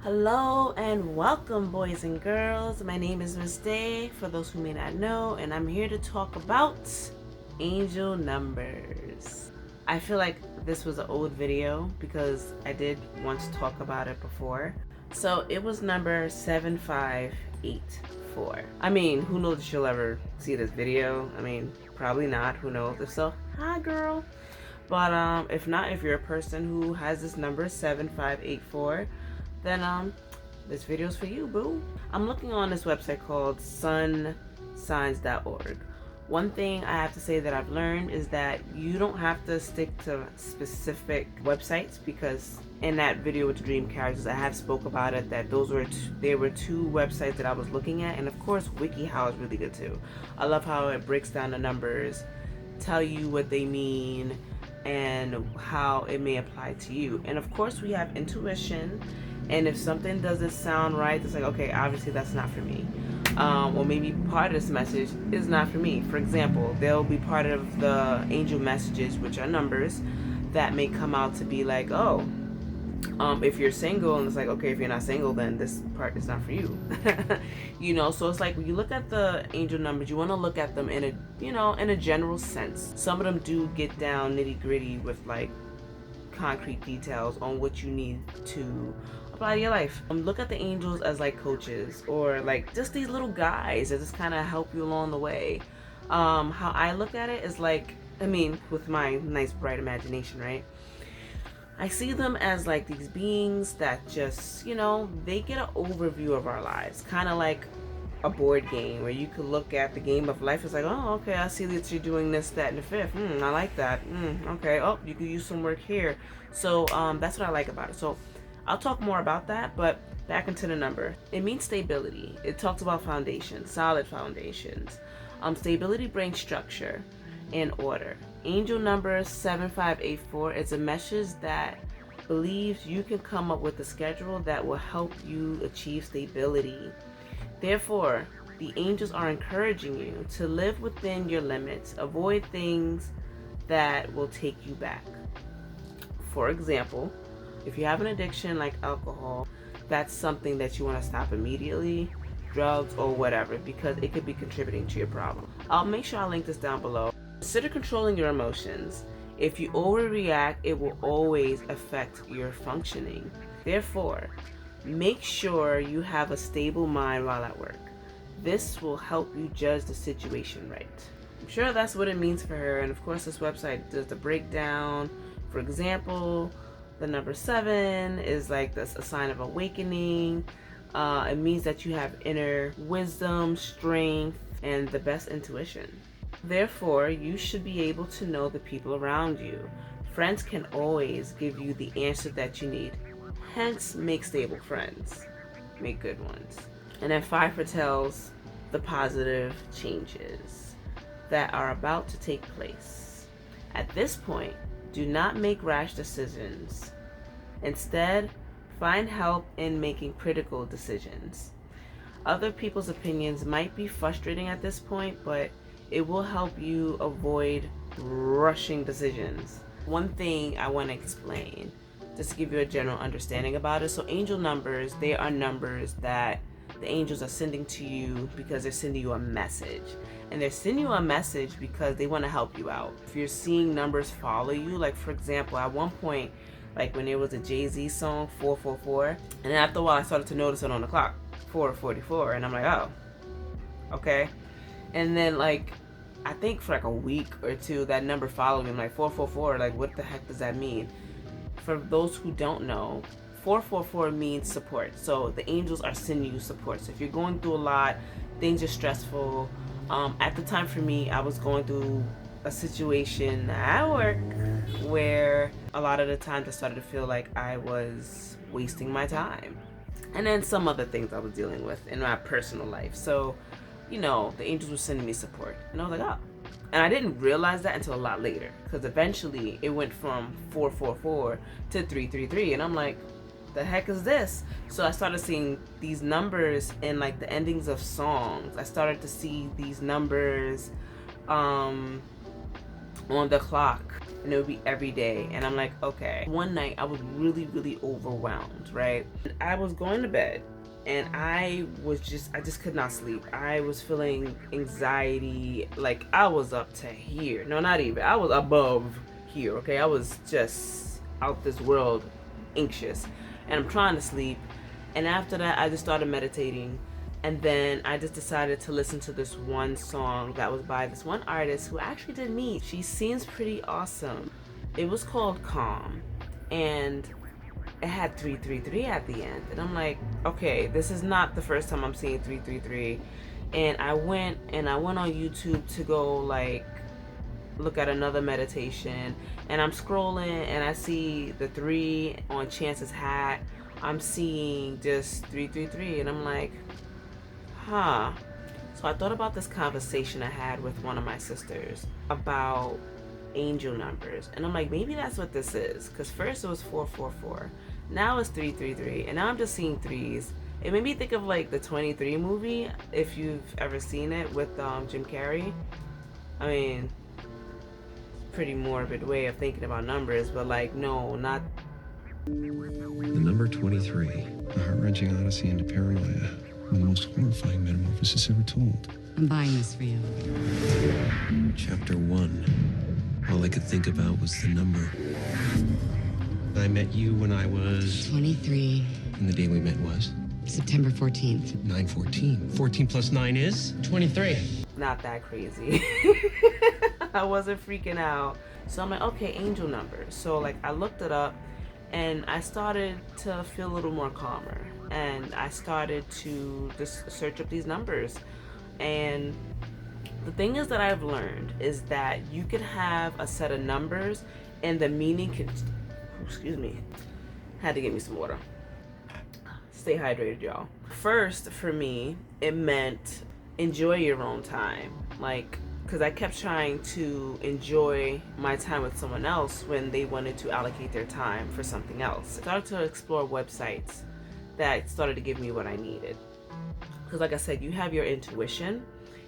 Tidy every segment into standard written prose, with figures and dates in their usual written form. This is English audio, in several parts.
Hello and welcome, boys and girls. My name is Miss Day, for those who may not know, and I'm here to talk about angel numbers. I feel like this was an old video because I did once talk about it before. So it was number 7584. I mean, who knows if she'll ever see this video? I mean, probably not. Who knows? If so, hi girl. But if not, if you're a person who has this number 7584, then this video's for you, boo. I'm looking on this website called sunsigns.org. One thing I have to say that I've learned is that you don't have to stick to specific websites, because in that video with the dream characters, I have spoke about it, that there were two websites that I was looking at, and of course WikiHow is really good too. I love how it breaks down the numbers, tell you what they mean, and how it may apply to you. And of course we have intuition, and if something doesn't sound right, it's like, okay, obviously that's not for me, or maybe part of this message is not for me. For example, there'll be part of the angel messages, which are numbers, that may come out to be like, oh, if you're single, and it's like, okay, if you're not single, then this part is not for you. So it's like when you look at the angel numbers, you want to look at them in a in a general sense. Some of them do get down nitty gritty with like concrete details on what you need to apply to your life. Look at the angels as like coaches, or like just these little guys that just kind of help you along the way. How I look at it is like, with my nice bright imagination, right? I see them as like these beings that just, they get an overview of our lives, kind of like a board game where you could look at the game of life. It's like, oh, okay, I see that you're doing this, that, and the fifth. I like that. Okay. Oh, you could use some work here. So that's what I like about it. So I'll talk more about that, but back into the number. It means stability. It talks about foundations, solid foundations. Stability brings structure and order. Angel number 7584 is a message that believes you can come up with a schedule that will help you achieve stability. Therefore, the angels are encouraging you to live within your limits, avoid things that will take you back. For example, if you have an addiction like alcohol, that's something that you want to stop immediately, drugs or whatever, because it could be contributing to your problem. I'll make sure I link this down below. Consider controlling your emotions. If you overreact, it will always affect your functioning. Therefore, make sure you have a stable mind while at work. This will help you judge the situation right. I'm sure that's what it means for her, and of course this website does the breakdown. For example, the number 7 is like a sign of awakening. It means that you have inner wisdom, strength, and the best intuition. Therefore, you should be able to know the people around you. Friends can always give you the answer that you need. Hence, make stable friends. Make good ones. And then 5 foretells the positive changes that are about to take place. At this point, do not make rash decisions. Instead, find help in making critical decisions. Other people's opinions might be frustrating at this point, but it will help you avoid rushing decisions. One thing I want to explain, just to give you a general understanding about it. So angel numbers, they are numbers that the angels are sending to you because they're sending you a message. And they're sending you a message because they want to help you out. If you're seeing numbers follow you, like for example, at one point, like when there was a Jay-Z song, 444, and then after a while I started to notice it on the clock, 444, and I'm like, oh, okay. And then like, I think for like a week or two, that number followed me. I'm like, 444, like what the heck does that mean? For those who don't know, 444 means support. So the angels are sending you support. So if you're going through a lot, things are stressful. At the time for me, I was going through a situation at work where a lot of the times I started to feel like I was wasting my time. And then some other things I was dealing with in my personal life. So, the angels were sending me support. And I was like, oh. And I didn't realize that until a lot later, because eventually it went from 444 to 333, and I'm like, the heck is this? So I started seeing these numbers in like the endings of songs. I started to see these numbers on the clock. and it would be every day. And I'm like, okay. One night I was really, really overwhelmed, right? I was going to bed and I just could not sleep. I was feeling anxiety, like I was up to here. No, not even. I was above here, okay? I was just out this world anxious. And I'm trying to sleep. And after that, I just started meditating. And then I just decided to listen to this one song that was by this one artist who I actually did meet. She seems pretty awesome. It was called Calm. And it had 333 at the end. And I'm like, okay, this is not the first time I'm seeing 333. And I went on YouTube to go like look at another meditation. And I'm scrolling and I see the 3 on Chance's hat. I'm seeing just 333. And I'm like, huh. So I thought about this conversation I had with one of my sisters about angel numbers. And I'm like, maybe that's what this is. Because first it was 444. Now it's 333. And now I'm just seeing threes. It made me think of like the 23 movie, if you've ever seen it, with Jim Carrey. I mean, pretty morbid way of thinking about numbers, but like, no, not. The number 23, a heart-wrenching odyssey into paranoia. The most horrifying metamorphosis ever told. I'm buying this for you. Chapter 1. All I could think about was the number. I met you when I was... 23. And the day we met was? September 14th. 9/14. 14 plus 9 is? 23. Not that crazy. I wasn't freaking out. So I'm like, okay, angel numbers. So like I looked it up and I started to feel a little more calmer. And I started to just search up these numbers. And the thing is that I've learned is that you can have a set of numbers and the meaning can, excuse me, had to get me some water. Stay hydrated, y'all. First, for me, it meant enjoy your own time. Like, because I kept trying to enjoy my time with someone else when they wanted to allocate their time for something else. I started to explore websites that started to give me what I needed. Because like I said, you have your intuition,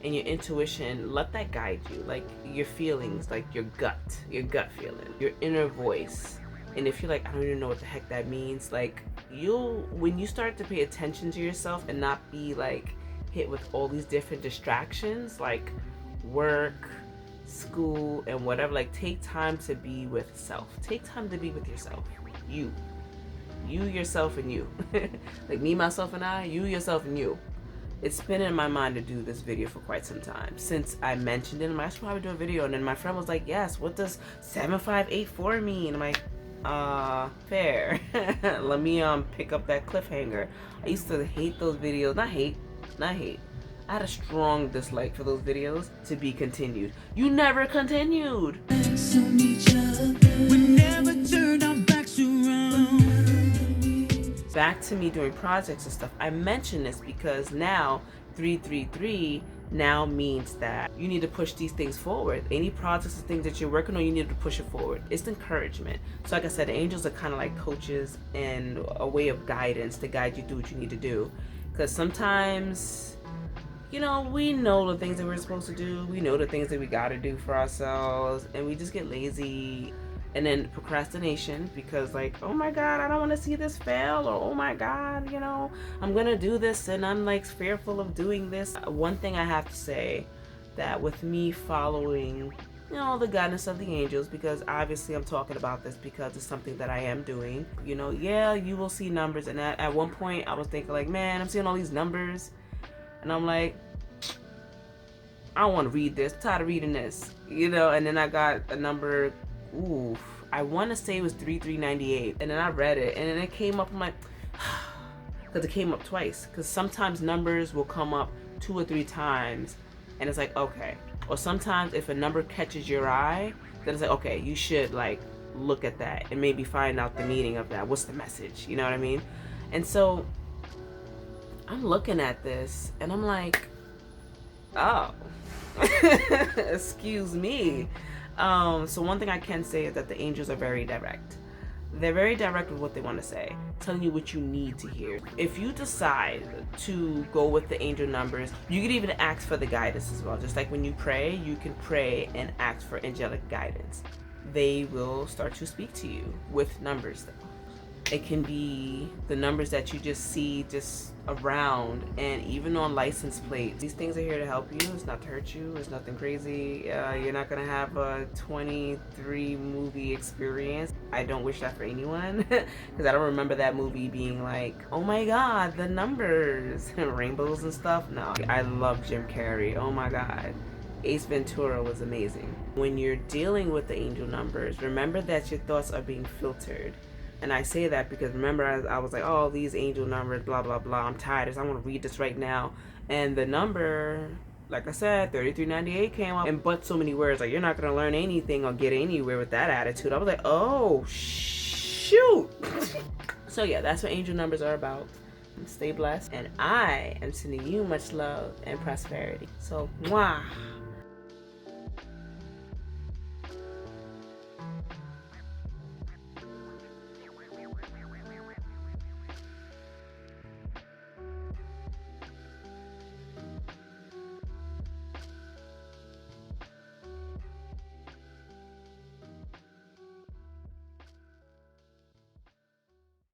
and your intuition, let that guide you. Like your feelings, like your gut feeling, your inner voice. And if you're like, I don't even know what the heck that means, like when you start to pay attention to yourself and not be like hit with all these different distractions, like work, school, and whatever, like take time to be with self. Take time to be with yourself. You, yourself, and you. Like me, myself, and I, you, yourself, and you. It's been in my mind to do this video for quite some time. Since I mentioned it, I should probably do a video. And then my friend was like, yes, what does 7584 mean? I'm like, fair. Let me pick up that cliffhanger. I used to hate those videos. Not hate. I had a strong dislike for those videos. To be continued. You never continued. Back to me doing projects and stuff. I mention this because now 333 now means that you need to push these things forward. Any projects and things that you're working on, you need to push it forward. It's encouragement. So like I said, the angels are kind of like coaches and a way of guidance to guide you through what you need to do. Because sometimes, you know, we know the things that we're supposed to do. We know the things that we got to do for ourselves, and we just get lazy. And then procrastination, because like, oh my God, I don't want to see this fail, or oh my God, you know, I'm gonna do this and I'm like fearful of doing this. One thing I have to say, that with me following, you know, the guidance of the angels, because obviously I'm talking about this because it's something that I am doing, you know, yeah, you will see numbers. And at one point I was thinking like, man, I'm seeing all these numbers and I'm like, I don't want to read this, I'm tired of reading this, you know. And then I got a number, oof, I want to say it was 3398, and then I read it and then it came up. I'm like, because it came up twice, because sometimes numbers will come up 2 or 3 times and it's like, okay. Or sometimes if a number catches your eye, then it's like, okay, you should like look at that and maybe find out the meaning of that. What's the message, you know what I mean? And so I'm looking at this and I'm like, oh, excuse me. So one thing I can say is that the angels are very direct. They're very direct with what they want to say, telling you what you need to hear. If you decide to go with the angel numbers, you can even ask for the guidance as well. Just like when you pray, you can pray and ask for angelic guidance. they will start to speak to you with numbers though. It can be the numbers that you just see just around and even on license plates. These things are here to help you. It's not to hurt you. It's nothing crazy. You're not gonna have a 23 movie experience. I don't wish that for anyone because I don't remember that movie being like, oh my god, the numbers and rainbows and stuff. No, I love Jim Carrey. Oh my god. Ace Ventura was amazing. When you're dealing with the angel numbers, remember that your thoughts are being filtered. And I say that because remember I was like, oh, these angel numbers, blah, blah, blah. I'm tired. I want to read this right now. And the number, like I said, 3398 came up in but so many words. Like, you're not going to learn anything or get anywhere with that attitude. I was like, oh, shoot. So, yeah, that's what angel numbers are about. Stay blessed. And I am sending you much love and prosperity. So, mwah.